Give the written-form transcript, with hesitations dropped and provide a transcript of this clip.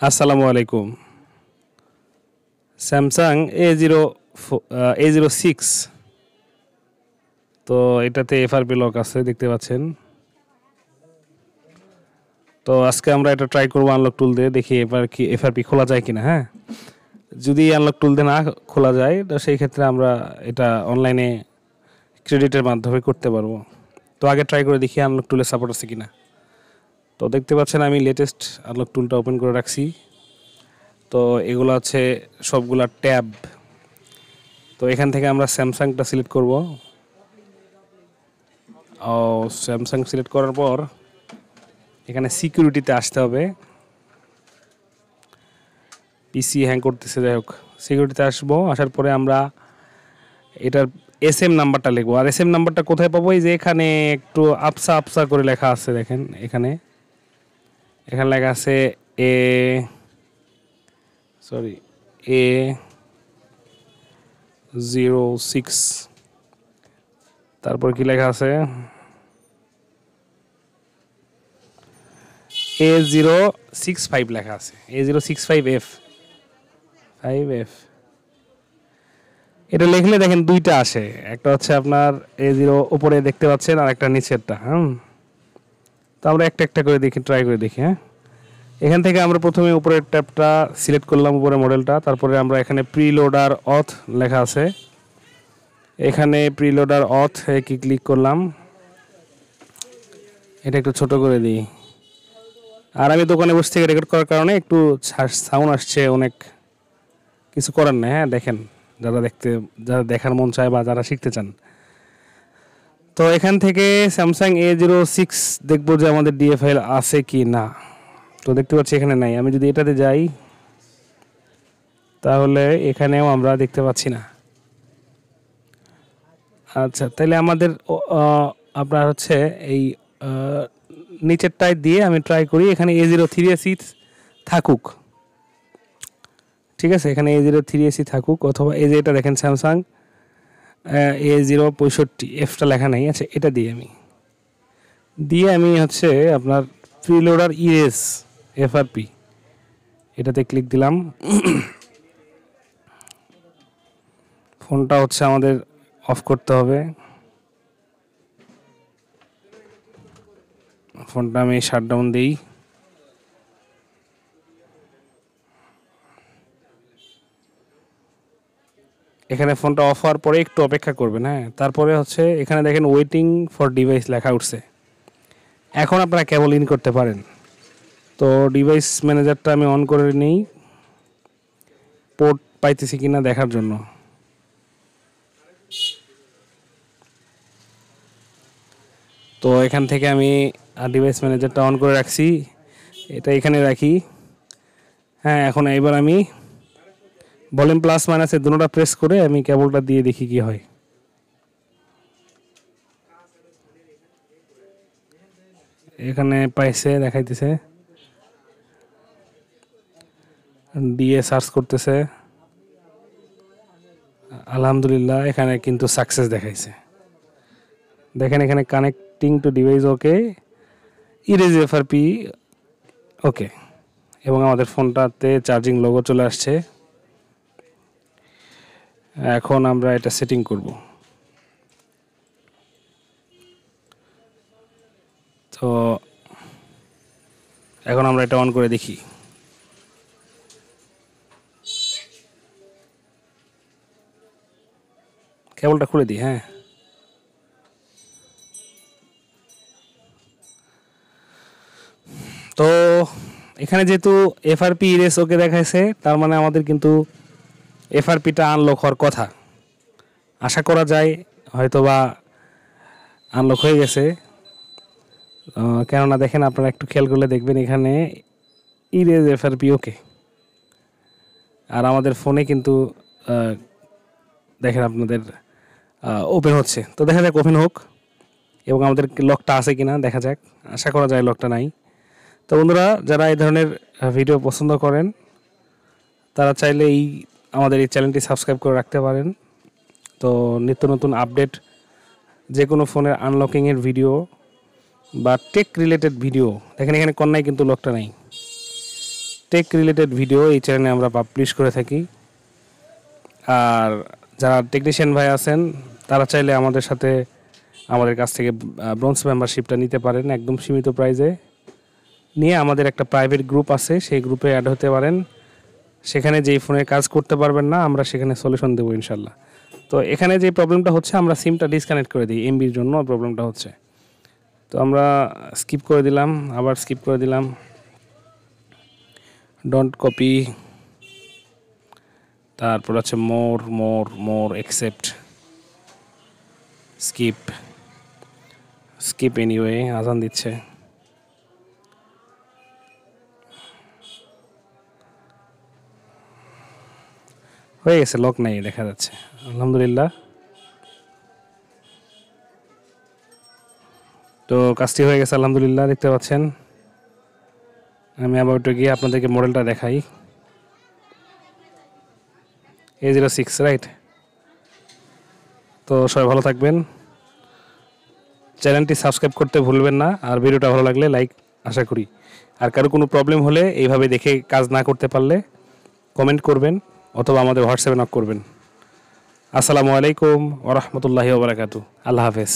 আসসালামু আলাইকুম। Samsung A06, তো এটাতে এফআরপি লক আছে দেখতে পাচ্ছেন। তো আজকে আমরা এটা ট্রাই করবো আনলক টুল দিয়ে, দেখি এবার কি এফআরপি খোলা যায় কিনা। হ্যাঁ, যদি আনলক টুল দিয়ে না খোলা যায় তো সেই ক্ষেত্রে আমরা এটা অনলাইনে ক্রেডিটের মাধ্যমে করতে পারবো। তো আগে ট্রাই করে দেখি আনলক টুলের সাপোর্ট আছে কিনা। তো দেখতে পাচ্ছেন আমি লেটেস্ট আনলক টুলটা ওপেন করে রাখছি। তো এগুলো আছে সবগুলা ট্যাব। তো এখান থেকে আমরা স্যামসাংটা সিলেক্ট করব। স্যামসাং সিলেক্ট করার পর এখানে সিকিউরিটিতে আসতে হবে। পিসি হ্যাং করতেছে, যাই হোক সিকিউরিটিতে আসবো। আসার পরে আমরা এটার এসএম নাম্বারটা লিখবো। আর এসএম নাম্বারটা কোথায় পাবো? এই যে এখানে একটু আপসা আপসা করে লেখা আছে, দেখেন এখানে লেখা আছে A06, তারপর কি লেখা আছে A065 লেখা আছে, A065F। এটা লিখলে দেখেন দুইটা আসে, একটা হচ্ছে আপনার A0 উপরে দেখতে পাচ্ছেন আর একটা নিচেরটা। তো আমরা একটা একটা করে দেখি, ট্রাই করে দেখি। হ্যাঁ, এখান থেকে আমরা প্রথমে উপরের ট্যাবটা সিলেক্ট করলাম, উপরে মডেলটা। তারপরে আমরা এখানে প্রিলোডার অথ লেখা আছে, এখানে প্রিলোডার অথ কি ক্লিক করলাম। এটা একটু ছোট করে দিই। আর আমি দোকানে বসে থেকে রেকর্ড করার কারণে একটু সাউন্ড আসছে, অনেক কিছু করার নেই। হ্যাঁ, দেখেন যারা দেখার মন চায় বা যারা শিখতে চান। তো এখান থেকে স্যামসাং A06 দেখবো যে আমাদের ডিএফএল আছে কি না। তো দেখতে পাচ্ছি এখানে নাই। আমি যদি এটাতে যাই তাহলে এখানেও আমরা দেখতে পাচ্ছি না। আচ্ছা, তাহলে আমাদের আপনার হচ্ছে এই নিচেরটায় দিয়ে আমি ট্রাই করি। এখানে A03AC থাকুক, ঠিক আছে, এখানে A03AC থাকুক। অথবা এই যে এটা দেখেন স্যামসাং A065Fটা লেখা নাই। আচ্ছা, এটা দিয়ে আমি হচ্ছে আপনার প্রিলোডার ইরেজ এফআরপি এটাতে ক্লিক দিলাম। ফোনটা হচ্ছে আমাদের অফ করতে হবে। ফোনটা আমি শাটডাউন দিই। এখানে ফোনটা অফ হওয়ার পরে একটু অপেক্ষা করবেন। হ্যাঁ, তারপরে হচ্ছে এখানে দেখেন ওয়েটিং ফর ডিভাইস লেখা উঠছে। এখন আপনারা কেবল ইন করতে পারেন। তো ডিভাইস ম্যানেজারটা আমি অন করে নিই, পোর্ট পাইতেছি কিনা দেখার জন্য। তো এখান থেকে আমি ডিভাইস ম্যানেজারটা অন করে রাখছি, এটা এখানে রাখি। হ্যাঁ, এখন এবার আমি ভলিউম প্লাস মাইনাসের দুটোটা প্রেস করে আমি কেবলটা দিয়ে দেখি কি হয়। এখানে পাইছে, দেখাইতেছে, দিয়ে সার্চ করতেছে। আলহামদুলিল্লাহ, এখানে কিন্তু সাকসেস দেখাইছে। দেখেন এখানে connecting to device okay, erase FRP okay, এবং আমাদের ফোনটাতে চার্জিং লোগো চলে আসছে। এখন আমরা এটা সেটিং করব। তো এখন আমরা এটা অন করে দেখি। কেবলটা খুলে দিই। হ্যাঁ, তো এখানে যেহেতু এফআরপি ইরেজ ওকে দেখাইছে, তার মানে আমাদের কিন্তু এফআরপিটা আনলক হওয়ার কথা। আশা করা যায় হয়তোবা আনলক হয়ে গেছে। কেননা দেখেন, আপনারা একটু খেয়াল করলে দেখবেন এখানে ইরেজ এফআরপি ওকে। আর আমাদের ফোনে কিন্তু দেখেন আপনাদের ওপেন হচ্ছে। তো দেখা যাক ওপেন হোক এবং আমাদের লকটা আছে কিনা দেখা যাক। আশা করা যায় লকটা নাই। তো বন্ধুরা, যারা এই ধরনের ভিডিও পছন্দ করেন তারা চাইলে আমাদের এই চ্যানেলটি সাবস্ক্রাইব করে রাখতে পারেন। তো নিত্য নতুন আপডেট, যে কোনো ফোনের আনলকিংয়ের ভিডিও বা টেক রিলেটেড ভিডিও, দেখেন এখানে কন্যায় কিন্তু লকটা নাই। টেক রিলেটেড ভিডিও এই চ্যানেলে আমরা পাবলিশ করে থাকি। আর যারা টেকনিশিয়ান ভাই আছেন তারা চাইলে আমাদের কাছ থেকে ব্রোঞ্জ মেম্বারশিপটা নিতে পারেন একদম সীমিত প্রাইজে নিয়ে। আমাদের একটা প্রাইভেট গ্রুপ আছে, সেই গ্রুপে অ্যাড হতে পারেন। সেখানে যেই ফোনে কাজ করতে পারবেন না আমরা সেখানে সলিউশন দেবো ইনশাল্লাহ। তো এখানে যে প্রবলেমটা হচ্ছে আমরা সিমটা ডিসকানেক্ট করে দিই, এমবির জন্য প্রবলেমটা হচ্ছে। তো আমরা স্কিপ করে দিলাম, আবার স্কিপ করে দিলাম, ডোন্ট কপি, তারপর আছে মোর মোর মোর অ্যাকসেপ্ট, স্কিপ স্কিপ এনিওয়ে। আজান দিচ্ছে। হয়ে গেছে, লক নাই দেখা যাচ্ছে, আলহামদুলিল্লাহ। তো কাজটি হয়ে গেছে আলহামদুলিল্লাহ, দেখতে পাচ্ছেন। আমি আবার একটু গিয়ে আপনাদেরকে মডেলটা দেখাই। A06 right. তো সবাই ভালো থাকবেন, চ্যানেলটি সাবস্ক্রাইব করতে ভুলবেন না। আর ভিডিওটা ভালো লাগলে লাইক আশা করি। আর কারো কোনো প্রবলেম হলে এইভাবে দেখে কাজ না করতে পারলে কমেন্ট করবেন অথবা আমাদের হোয়াটসঅ্যাপে নক করবেন। আসসালামু আলাইকুম ওয়া রাহমাতুল্লাহি ওয়া বারাকাতুহু। আল্লাহ হাফেজ।